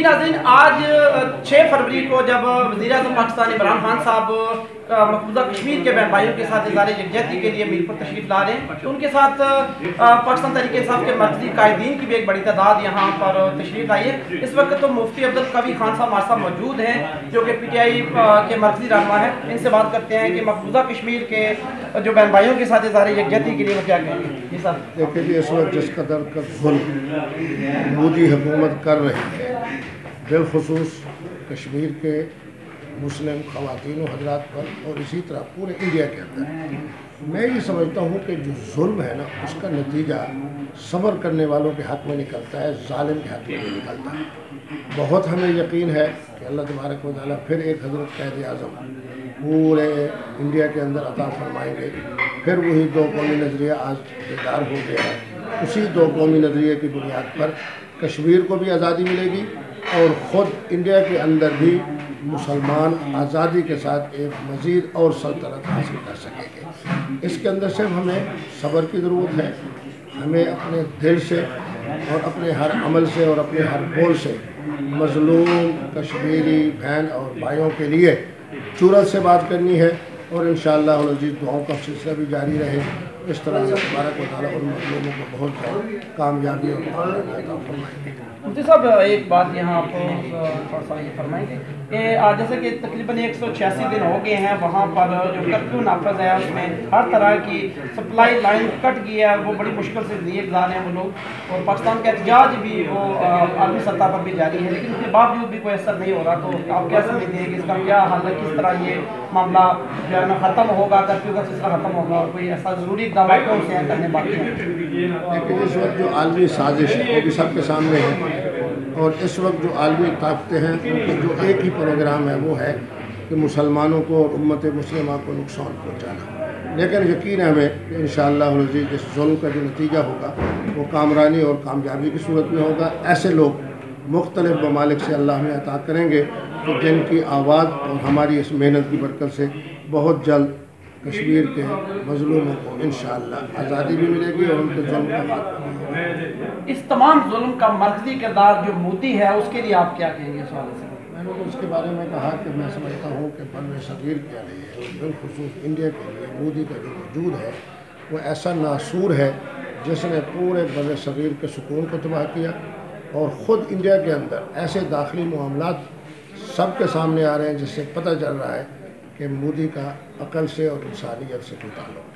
ناظرین، آج 6 فروری کو جب وزیر اعظم پاکستان عمران خان صاحب مقبوضہ کشمیر کے بہن بھائیوں کے ساتھ اظہار یکجہتی کے لیے میرپور تشریف لا رہے ہیں، تو ان کے ساتھ پاکستان تحریک انصاف کے مرکزی قائدین کی بھی ایک بڑی تعداد یہاں پر تشریف لائی ہے۔ اس وقت تو مفتی عبدالقوی خان صاحب ہمارے ساتھ موجود ہیں جو کہ پی ٹی آئی کے مرکزی رہنما ہیں۔ ان سے بات کرتے ہیں کہ مقبوضہ کشمیر کے جو بہن بھائیوں کے ساتھ اظہار یکجہتی کے لیے وہ کیا کہیں گے۔ جی صاحب، دیکھیں جی، اس وقت جس قدر کا ظلم مودی حکومت کر رہی ہے، بالخصوص کشمیر کے مسلم خواتین و حضرات پر اور اسی طرح پورے انڈیا کے اندر، میں یہ سمجھتا ہوں کہ جو ظلم ہے نا، اس کا نتیجہ صبر کرنے والوں کے حق میں نکلتا ہے، ظالم کے حق میں نہیں نکلتا ہے۔ بہت ہمیں یقین ہے کہ اللہ تبارک و تعالیٰ پھر ایک حضرت قائد اعظم پورے انڈیا کے اندر عطا فرمائیں گے۔ پھر وہی دو قومی نظریہ آج بیدار ہو گیا ہے، اسی دو قومی نظریے کی بنیاد پر کشمیر کو بھی آزادی ملے گی اور خود انڈیا کے اندر بھی مسلمان آزادی کے ساتھ ایک مزید اور سلطنت حاصل کر سکیں گے۔ اس کے اندر صرف ہمیں صبر کی ضرورت ہے، ہمیں اپنے دل سے اور اپنے ہر عمل سے اور اپنے ہر بول سے مظلوم کشمیری بہن اور بھائیوں کے لیے جرأت سے بات کرنی ہے، اور انشاءاللہ العزیز دعاؤں کا سلسلہ بھی جاری رہے۔ اس طرح اللہ تبارک و تعالیٰ ان مظلوموں کو بہت جلد کامیابی اور کامیابی عطا فرمائیں گے۔ مفتی صاحب، ایک بات یہاں آپ تھوڑا سا یہ فرمائیں گے کہ جیسے کہ تقریباً 186 دن ہو گئے ہیں، وہاں پر جو کرفیو نافذ ہے اس میں ہر طرح کی سپلائی لائن کٹ گئی ہے، وہ بڑی مشکل سے زندگی گزار رہے ہیں وہ لوگ، اور پاکستان کا احتجاج بھی وہ عالمی سطح پر بھی جاری ہے، لیکن اس کے باوجود بھی کوئی اثر نہیں ہو رہا۔ تو آپ کیا سمجھتے ہیں کہ اس کا کیا حل ہے، کس طرح یہ معاملہ جو ہے نا ختم ہوگا، کرفیو کا سلسلہ ختم ہوگا، اور کوئی ایسا ضروری اقدامات کون سے ہیں کرنے باقی ہیں؟ لیکن اس وقت جو عالمی سازش ہے وہ بھی سب کے سامنے ہے، اور اس وقت جو عالمی طاقتیں ہیں ان کا جو ایک ہی پروگرام ہے وہ ہے کہ مسلمانوں کو اور امت مسلمہ کو نقصان پہنچانا۔ لیکن یقین ہے ہمیں کہ انشاءاللہ العزیز اس ظلم کا جو نتیجہ ہوگا وہ کامرانی اور کامیابی کی صورت میں ہوگا۔ ایسے لوگ مختلف ممالک سے اللہ ہمیں عطا کریں گے کہ جن کی آواز اور ہماری اس محنت کی برکت سے بہت جلد کشمیر کے مظلوموں کو انشاءاللہ آزادی بھی ملے گی اور ان کے ظلم کا خاتمہ بھی ہوگا۔ اس تمام ظلم کا مرکزی کردار جو مودی ہے اس کے لیے آپ کیا کہیں گے اس حوالے سے؟ میں نے تو اس کے بارے میں کہا کہ میں سمجھتا ہوں کہ بر صغیر کے لیے بالخصوص انڈیا کے لیے مودی کا جو وجود ہے وہ ایسا ناسور ہے جس نے پورے بر صغیر کے سکون کو تباہ کیا، اور خود انڈیا کے اندر ایسے داخلی معاملات سب کے سامنے آ رہے ہیں جس سے پتہ چل رہا ہے کہ مودی کا عقل سے اور انسانیت سے کوئی تعلق